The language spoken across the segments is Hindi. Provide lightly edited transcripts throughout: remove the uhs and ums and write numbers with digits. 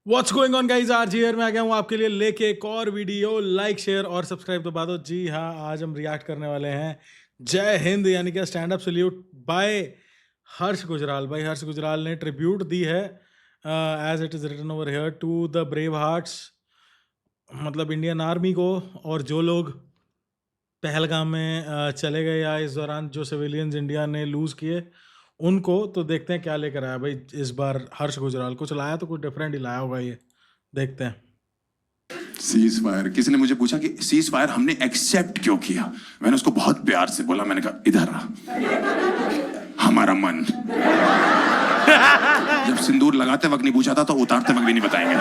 व्हाट्स गोइंग ऑन गाइस, आज हियर में आ गया हूँ आपके लिए लेके एक और वीडियो। लाइक शेयर और सब्सक्राइब दबा दो। जी हाँ, आज हम रिएक्ट करने वाले हैं जय हिंद यानी कि stand up salute by Harsh Gujral. भाई हर्ष गुजराल ने ट्रिब्यूट दी है as it is written over here to the brave hearts, मतलब इंडियन आर्मी को। और जो लोग पहलगाम में चले गए या इस दौरान जो सिविलियंस इंडिया ने लूज़ किए उनको, तो देखते हैं क्या लेकर आया भाई इस बार हर्ष गुजराल। कुछ लाया तो कुछ डिफरेंट ही लाया होगा, ये देखते हैं। सीज फायर, किसी ने मुझे पूछा कि सीज फायर हमने एक्सेप्ट क्यों किया। मैंने उसको बहुत प्यार से बोला, मैंने कहा इधर आ, हमारा मन। जब सिंदूर लगाते वक्त नहीं पूछा था तो उतारते वक्त भी नहीं बताएंगे।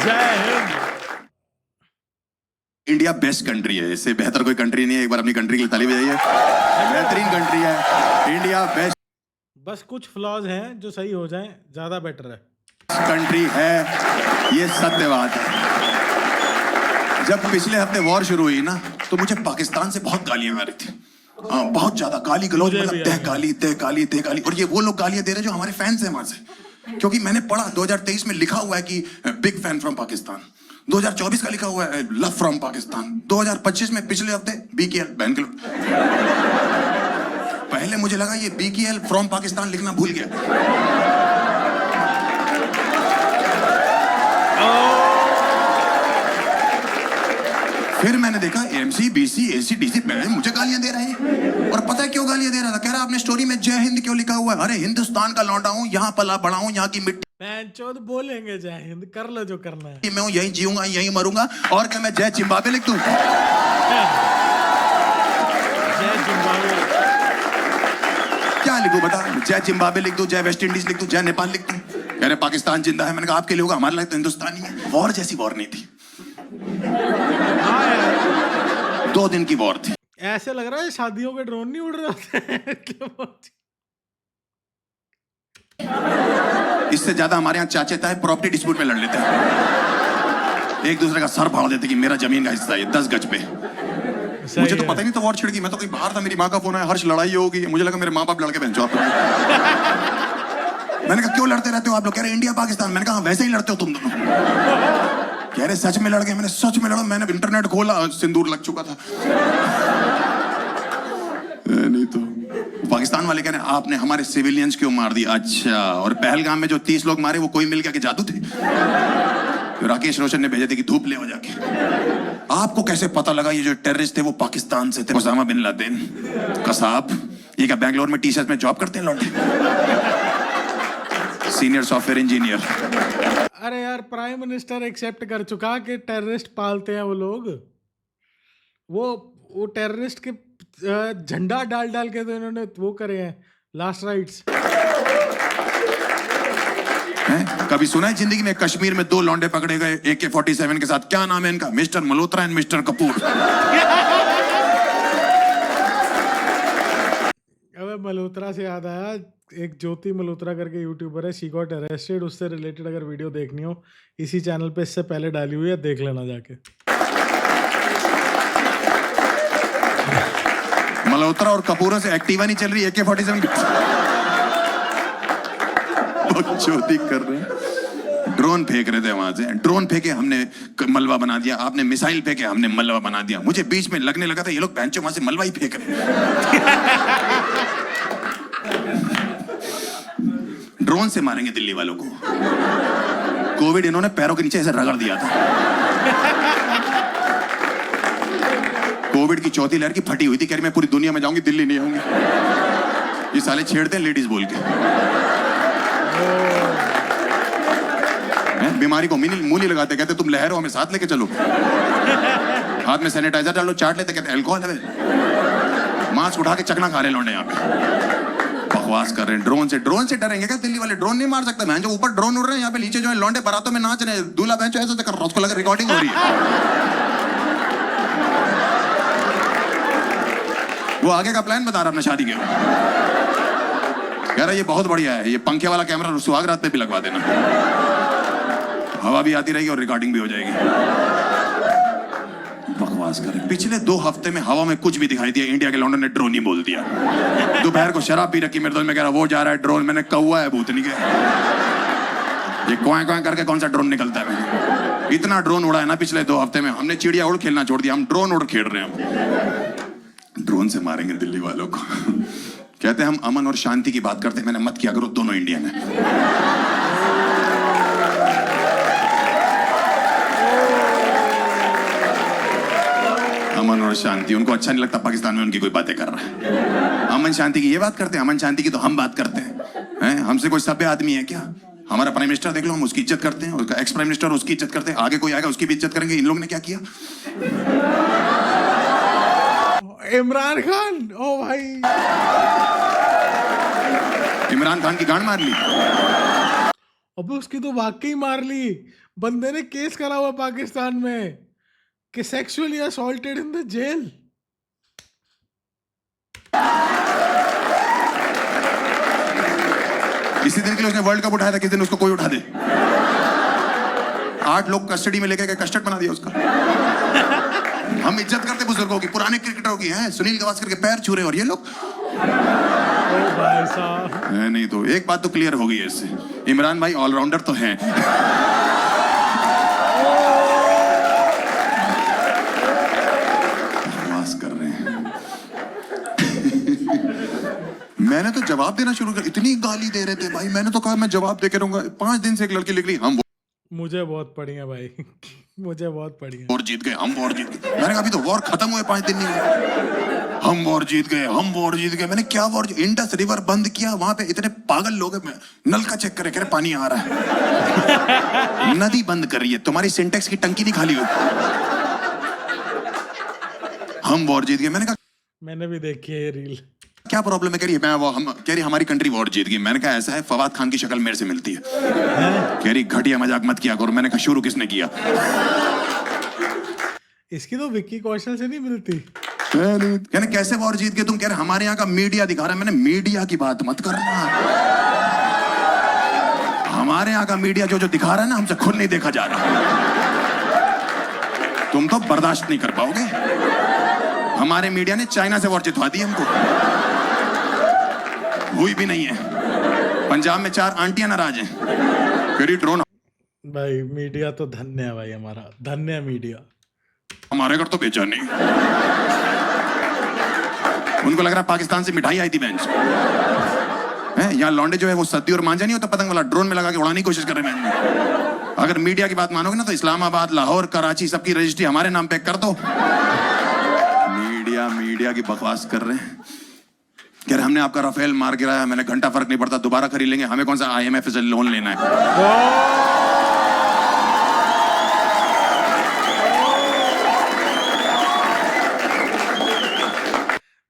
जय हिंद। इंडिया बेस्ट कंट्री है, इससे बेहतर कोई कंट्री नहीं है। एक बार अपनी कंट्री के लिए ताली बजाइए। बेहतरीन कंट्री है इंडिया, बेस्ट। बस कुछ फ्लॉज हैं जो सही हो जाएं, ज्यादा बेटर है। कंट्री है, ये सत्य बात है। जब पिछले हफ्ते वॉर शुरू हुई ना, तो मुझे पाकिस्तान से बहुत गालियां आ रही थी। हाँ, बहुत ज्यादा गाली गलौज, मतलब तह गाली तह गाली तह गाली। और ये वो लोग गालियां दे रहे जो हमारे फैंस हैं वहां से। क्योंकि मैंने पढ़ा 2023 में लिखा हुआ है कि बिग फैन फ्रॉम पाकिस्तान। 2024 का लिखा हुआ है लव फ्रॉम पाकिस्तान। 2025 में पिछले हफ्ते BKL बहन के। पहले मुझे लगा ये BKL फ्रॉम पाकिस्तान लिखना भूल गया। फिर मैंने देखा MC BC AC DC मुझे गालियां दे रहे हैं। और पता है क्यों गालियां दे रहा था? कह रहा आपने स्टोरी में जय हिंद क्यों लिखा हुआ है? अरे हिंदुस्तान का लौंडा हूं, यहाँ पला बड़ा हूं, यहाँ की मिट्टी। पैंचोद बोलेंगे जय हिंद, कर लो जो करना है। मैं हूं, यहीं जीऊंगा यहीं मरूंगा। और क्या मैं जय जिम्बाब्वे लिख दूं? जय जिम्बाब्वे क्या लिखूं बता? जय जिम्बाब्वे लिख दूं, जय वेस्ट इंडीज लिख दूं, जय नेपाल लिख दूं? कह रहे पाकिस्तान जिंदा है। मैंने कहा आपके लिए होगा, हमारे लिए तो हिंदुस्तानी है। वॉर जैसी वॉर नहीं थी, 2 दिन की वॉर थी। ऐसे लग रहा है शादियों के ड्रोन नहीं उड़ रहे होते। इससे ज्यादा हमारे यहाँ चाचे ताए प्रॉपर्टी डिस्प्यूट में लड़ लेते हैं, एक दूसरे का सर फाड़ देते कि मेरा जमीन का हिस्सा है 10 गज पे। मुझे तो पता ही नहीं था वॉर छिड़ गई। मैं तो कहीं बाहर था, मेरी माँ का फोन आया, हर्ष लड़ाई होगी। मुझे लगा मेरे माँ बाप लड़के बहन चौथ। मैंने कहा क्यों लड़ते रहते हो आप लोग? कह रहे इंडिया पाकिस्तान। मैंने कहा वैसे ही लड़ते हो तुम दोनों। कह रहे सच में लड़ गए। मैंने सच में लड़ा। मैंने इंटरनेट खोला, सिंदूर लग चुका था। नहीं तो पाकिस्तान वाले कह रहे हैं आपने हमारे सिविलियंस क्यों मार दिया? अच्छा, और पहलगाम में जो 30 लोग मारे वो कोई मिल गया कि जादू थे? राकेश रोशन ने भेजे थे कि धूप ले हो जाके। आपको कैसे पता लगा ये जो टेररिस्ट थे वो पाकिस्तान से थे? Osama bin Laden, Kasab. ये क्या बेंगलोर में टी-शर्ट में जॉब करते हैं लौंडे? Senior software engineer. अरे यार, प्राइम मिनिस्टर एक्सेप्ट कर चुका कि टेररिस्ट पालते हैं वो लोग। वो टेररिस्ट के झंडा डाल डाल के तो इन्होंने वो करे हैं लास्ट राइट्स। कभी सुना है जिंदगी में कश्मीर में 2 लौंडे पकड़े गए AK-47 के साथ? क्या नाम है इनका? Mister Malhotra and mister Kapoor. अबे मल्होत्रा से याद आया, एक ज्योति मल्होत्रा करके यूट्यूबर है, शी गॉट अरेस्टेड। उससे रिलेटेड अगर वीडियो देखनी हो इसी चैनल पे इससे पहले डाली हुई है, देख लेना जाके। मल्होत्रा और कपूर से एक्टिवा नहीं चल रही, AK-47 ज्योति कर रहे हैं। ड्रोन फेंक रहे थे वहां से, ड्रोन फेंके हमने मलबा बना दिया, आपने मिसाइल फेंके हमने मलबा बना दिया। मुझे बीच में लगने लगा था ये लोग बेंचों वहां से मलबा ही फेंक रहे हैं। ड्रोन से मारेंगे दिल्ली वालों को। कोविड इन्होंने पैरों के नीचे ऐसे रगड़ दिया था। कोविड की चौथी लहर की फटी हुई थी, कह रही मैं पूरी दुनिया में जाऊंगी, दिल्ली नहीं आऊंगी। ये साले छेड़ते हैं लेडीज बोल के। बीमारी को मुंह नहीं लगाते, कहते तुम लहर हो हमें साथ लेके चलो। हाथ में सैनिटाइजर डालो, चाट लेते, कहते अल्कोहल है। मास्क उठा के चकना खा रहे लौंडे यहाँ पे, बकवास कर रहे हैं। ड्रोन से डरेंगे क्या? दिल्ली वाले ड्रोन नहीं मार सकते? मैं जो ऊपर ड्रोन उड़ रहे हैं, यहाँ पे नीचे जो है लौंडे बारातों में नाच रहे हैं, दूल्हा बहन ऐसे कर रहा, उसको लगा रिकॉर्डिंग हो रही है। वो आगे का प्लान बता रहा अपने शादी के। कह रहा ये बहुत बढ़िया है, ये पंखे वाला कैमरा सुहाग रात पे भी लगवा देना, हवा भी आती रहेगी और रिकॉर्डिंग भी हो जाएगी। बकवास। बकवास कर रहे हैं। पिछले 2 हफ्ते में हवा में कुछ भी दिखाई दिया, इंडिया के लॉन्डन ने ड्रोन ही बोल दिया। दोपहर को शराब पी रखी मेरे दोस्त में, कह रहा वो जा रहा है ड्रोन, मैंने कौवा है भूतनी के, ये क्वां क्वां करके कौन सा ड्रोन निकलता है। मैंने इतना ड्रोन उड़ा है ना पिछले 2 हफ्ते में, हमने चिड़िया उड़ खेलना छोड़ दिया, हम ड्रोन उड़ खेल रहे हैं। ड्रोन से मारेंगे दिल्ली वालों को। कहते हैं हम अमन और शांति की बात करते हैं, मैंने मत किया करो, दोनों इंडियन है। अमन और शांति, उनको अच्छा नहीं लगता पाकिस्तान में उनकी कोई बातें कर रहा है। अमन शांति की ये बात करते हैं, अमन शांति की तो हम बात करते हैं। हमसे कोई सभ्य आदमी है क्या? हमारा प्राइम मिनिस्टर देख लो, हम उसकी इज्जत करते हैं, उसका एक्स प्राइम मिनिस्टर उसकी इज्जत करते हैं, आगे कोई आएगा उसकी भी इज्जत करेंगे। इन लोगों ने क्या किया? इमरान खान, ओ भाई, इमरान खान की गांड मार ली। अबे उसकी तो वाकई मार ली। बंदे ने केस करा हुआ पाकिस्तान में कि sexually assaulted in the jail. इसी दिन के लिए उसने वर्ल्ड कप उठाया था, किस दिन उसको कोई उठा दे। 8 लोग कस्टडी में लेके गए, कस्टर्ड बना दिया उसका। हम इज्जत करते बुजुर्गों की, पुराने क्रिकेटरों की हैं, सुनील गावस्कर के पैर छू रहे और ये लोग। ओ भाई साहब, नहीं तो एक बात तो क्लियर हो गई है इससे, इमरान भाई ऑलराउंडर तो हैं। कर रहे हैं। मैंने तो जवाब देना शुरू कर, इतनी गाली दे रहे थे भाई, मैंने तो कहा मैं जवाब दे के रहूंगा। 5 दिन से एक लड़की लिख रही हम मुझे बहुत पड़ी है भाई, मुझे बहुत पड़ी है। वॉर जीत गए, हम वॉर जीत गए। मैंने कहा अभी तो वॉर खत्म हुए 5 दिन नहीं हुए, हम वॉर जीत गए, हम वॉर जीत गए। मैंने क्या वॉर? इंडस रिवर बंद किया, वहां पे इतने पागल लोग हैं, नल का चेक करे, कह रहे पानी आ रहा है। नदी बंद कर रही है, तुम्हारी सिंटेक्स की टंकी नहीं खाली हुई। हम वॉर जीत गए। मैंने कहा मैंने भी देखी है ये रील। क्या प्रॉब्लम है? कह रही है कह रही हमारी कंट्री वॉर जीत गई। मैंने कहा ऐसा है, फवाद खान की शक्ल मेरे से मिलती है। कह रही घटिया मजाक मत किया करो। मैंने कहा शुरू किसने किया? इसकी तो विक्की कौशल से नहीं मिलती। कहने कैसे वॉर जीत गए तुम? कह रहे हमारे यहाँ का मीडिया दिखा रहा है। मैंने मीडिया की बात मत करना, हमारे यहाँ का मीडिया जो दिखा रहा है ना, हमसे खुद नहीं देखा जा रहा। तुम तो बर्दाश्त नहीं कर पाओगे। हमारे मीडिया ने चाइना से वॉर जितवा दी हमको, हुई भी नहीं है। पंजाब में 4 आंटियां नाराज हैं। फिर ड्रोन। भाई मीडिया तो धन्य है भाई, हमारा धन्य है मीडिया। हमारे घर तो बेचा नहीं, उनको लग रहा पाकिस्तान से मिठाई आई थी बेंच है। यहाँ लौंडे जो है वो सद्दी और मांझा नहीं होता पतंग वाला, ड्रोन में लगा के उड़ाने की कोशिश कर रहे हैं। अगर मीडिया की बात मानोगे ना तो इस्लामाबाद, लाहौर, कराची सबकी रजिस्ट्री हमारे नाम पे कर दो। मीडिया की बकवास कर रहे हैं। कह रहे हमने आपका राफेल मार गिराया, मैंने घंटा फर्क नहीं पड़ता, दोबारा खरीद लेंगे, हमें कौन सा IMF से लोन लेना है।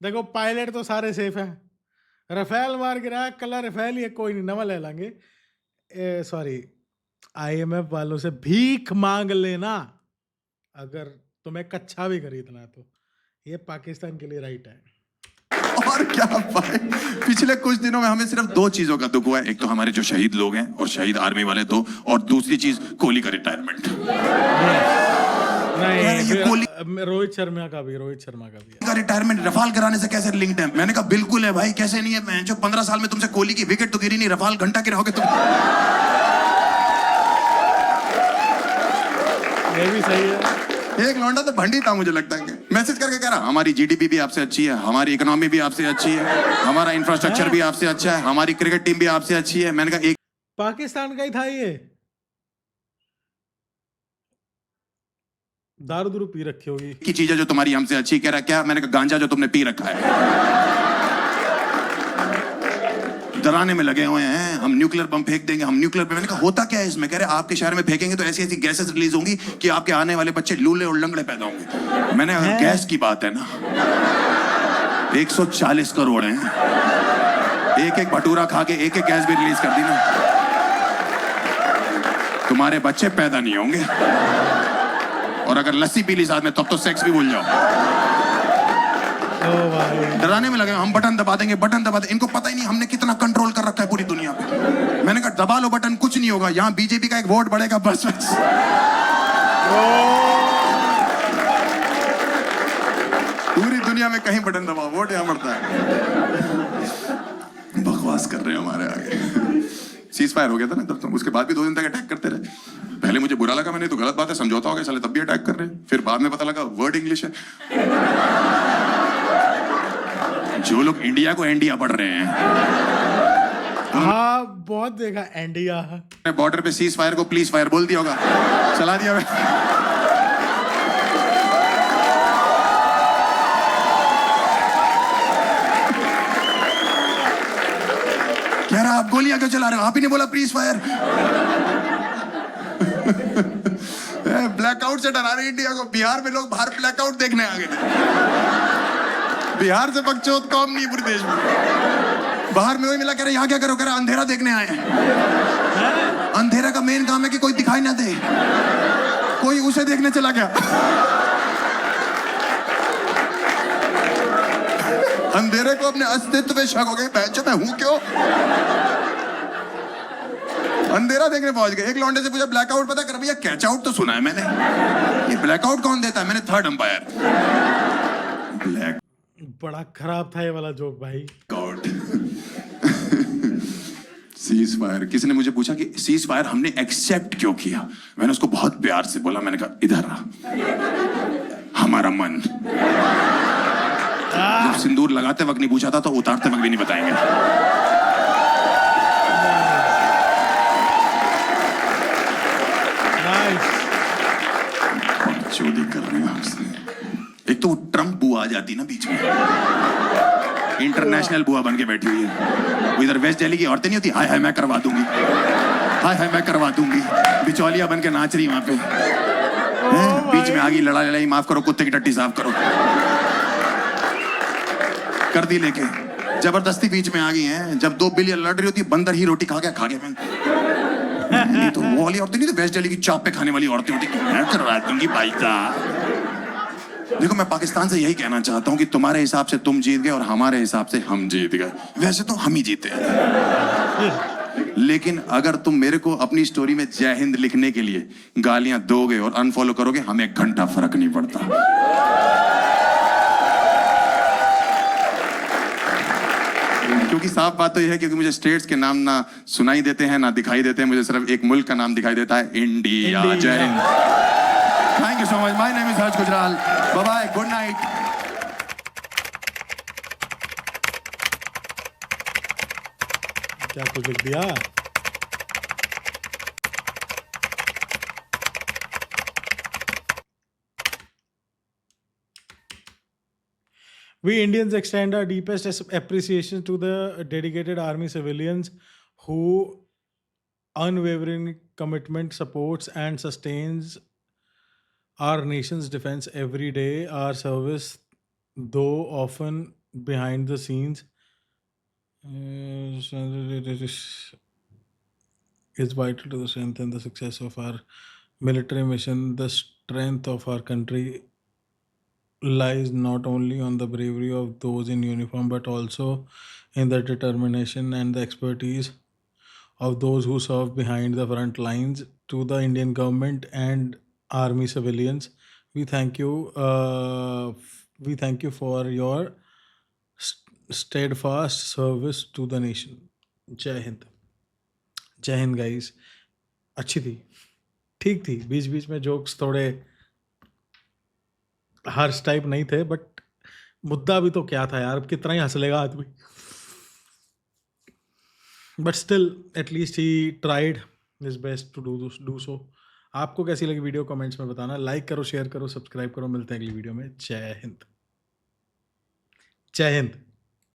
देखो पायलट तो सारे सेफ हैं, राफेल मार गिराया, कल राफेल ही है, कोई नहीं नवा ले लेंगे। सॉरी, IMF वालों से भीख मांग लेना अगर तुम्हें कच्चा भी खरीदना है तो। ये पाकिस्तान के लिए राइट है। और क्या भाई, पिछले कुछ दिनों में हमें सिर्फ 2 चीजों का दुख हुआ है। एक तो हमारे जो शहीद लोग हैं और शहीद आर्मी वाले 2, और दूसरी चीज कोहली का रिटायरमेंट। नहीं, रोहित शर्मा का भी रिटायरमेंट रफाल कराने से कैसे लिंक्ड है? मैंने कहा बिल्कुल है भाई, कैसे नहीं है? जो 15 साल में तुमसे कोहली की विकेट तो गिरी नहीं, रफाल घंटा गिराओगे तुम। ये भी सही है। एक लौंडा तो भंडी था मुझे लगता है, मैसेज करके कह रहा हमारी GDP भी आपसे अच्छी है, हमारी इकोनॉमी भी आपसे अच्छी है, हमारा इंफ्रास्ट्रक्चर भी आपसे अच्छा है, हमारी क्रिकेट टीम भी आपसे अच्छी है। मैंने कहा एक पाकिस्तान का ही था ये, दारू पी रखी होगी की चीज है जो तुम्हारी हमसे अच्छी। कह रहा क्या? मैंने कहा गांजा जो तुमने पी रखा है। डराने में लगे हुए हैं, हम न्यूक्लियर बम फेंक देंगे, हम न्यूक्लियर बम। मैंने कहा होता क्या है इसमें? कह रहे आपके शहर में फेंकेंगे तो ऐसी ऐसी गैसेस रिलीज होंगी कि आपके आने वाले बच्चे लूले और लंगड़े पैदा होंगे। मैंने कहा गैस की बात है ना, 140 करोड़ हैं, एक भटूरा खा के एक गैस भी रिलीज कर दी ना, तुम्हारे बच्चे पैदा नहीं होंगे। और अगर लस्सी पी ली साथ में तब तो सेक्स भी भूल जाओ। डराने में लगे, हम बटन दबा देंगे, बटन दबा देंगे। इनको पता ही नहीं हमने कितना कंट्रोल कर रखा है पूरी दुनिया पे। मैंने कहा दबा लो बटन, कुछ नहीं होगा, यहाँ बीजेपी का एक वोट बढ़ेगा बस। दुनिया में कहीं बटन दबाओ वोट यहाँ बढ़ता है। बकवास कर रहे हैं हमारे आगे। सीज फायर हो गया था ना तब, तो उसके बाद भी 2 दिन तक अटैक करते रहे। पहले मुझे बुरा लगा, मैंने तो गलत बात है, समझौता हो गया, साले तब भी अटैक कर रहे हैं। फिर बाद में पता लगा वर्ड इंग्लिश है। जो लोग इंडिया को इंडिया पढ़ रहे हैं, हाँ बहुत देखा इंडिया। बॉर्डर पे सीज फायर को प्लीज फायर बोल दिया होगा, चला दिया मैं। कह रहा आप गोलियां क्यों चला रहे हो, आप ही ने बोला प्लीज फायर। ब्लैकआउट से डरा रहे इंडिया को। बिहार में लोग बाहर ब्लैकआउट देखने आ गए थे। बिहार से बकचोद कौम नहीं पूरे देश में। बाहर में वही मिला, कह रहे यहाँ क्या करो, कह रहा अंधेरा देखने आए हैं। अंधेरा का मेन काम है कि कोई दिखाई ना दे, कोई उसे देखने चला गया। अंधेरे को अपने अस्तित्व पे शक हो गया, बहनचोद मैं हूं क्यों। अंधेरा देखने पहुंच गए। एक लौंडे से पूछा ब्लैकआउट पता कर, भैया कैच आउट तो सुना है मैंने, ये ब्लैकआउट कौन देता है। मैंने थर्ड अंपायर। ब्लैक बड़ा खराब था ये वाला जोक भाई। आउट। Cease fire. किसी ने मुझे पूछा कि सीज फायर हमने एक्सेप्ट क्यों किया। मैंने उसको बहुत प्यार से बोला, मैंने कहा इधर आ, हमारा मन। जब सिंदूर लगाते वक्त नहीं पूछा था तो उतारते वक्त भी नहीं बताएंगे। चोरी कर रहे हैं उसने। एक तो वो ट्रम्प बुआ आ जाती ना बीच में, इंटरनेशनल बुआ बन के बैठी हुई है। वो इधर वेस्ट दिल्ली की औरतें नहीं होती, हाय हाय मैं करवा दूंगी, हाय हाय मैं करवा दूंगी, बिचौलिया बन के नाच रही वहां पे। बीच में आ गई, लड़ाई माफ करो, कुत्ते की टट्टी साफ करो, कर दी लेके जबरदस्ती बीच में आ गई हैं। जब 2 बिलियन लड़ रही होती है, बंदर ही रोटी खा गया मैं। नहीं तो वो वाली औरतें नहीं तो वेस्ट दिल्ली की चाप पे खाने वाली औरतें होती, मैं करवा दूंगी भाई साहब। देखो मैं पाकिस्तान से यही कहना चाहता हूँ कि तुम्हारे हिसाब से तुम जीत गए और हमारे हिसाब से हम जीत गए। वैसे तो हम ही जीते हैं, लेकिन अगर तुम मेरे को अपनी स्टोरी में जय हिंद लिखने के लिए गालियां दोगे और अनफॉलो करोगे, हमें 1 घंटा फर्क नहीं पड़ता। क्योंकि साफ बात तो यह है, क्योंकि मुझे स्टेट्स के नाम ना सुनाई देते हैं ना दिखाई देते हैं, मुझे सिर्फ एक मुल्क का नाम दिखाई देता है, इंडिया। जय Hind. Thank you so much. My name is Harsh Gujral. Bye bye, good night. क्या कुछ लिख दिया। We Indians extend our deepest appreciation to the dedicated army civilians who unwavering commitment supports and sustains our nation's defense every day. Our service, though often behind the scenes, is vital to the strength and the success of our military mission. The strength of our country lies not only on the bravery of those in uniform but also in the determination and the expertise of those who serve behind the front lines. To the Indian government and army civilians, we thank you. We thank you for your steadfast service to the nation. जय हिंद। जय हिंद गाइस। अच्छी थी, ठीक थी। बीच बीच में जोक्स थोड़े हर्ष टाइप नहीं थे, बट मुद्दा भी तो क्या था यार, कितना ही हंस लेगा आदमी। But still at least he tried his best to do so. आपको कैसी लगी वीडियो कमेंट्स में बताना। लाइक करो, शेयर करो, सब्सक्राइब करो। मिलते हैं अगली वीडियो में। जय हिंद। जय हिंद।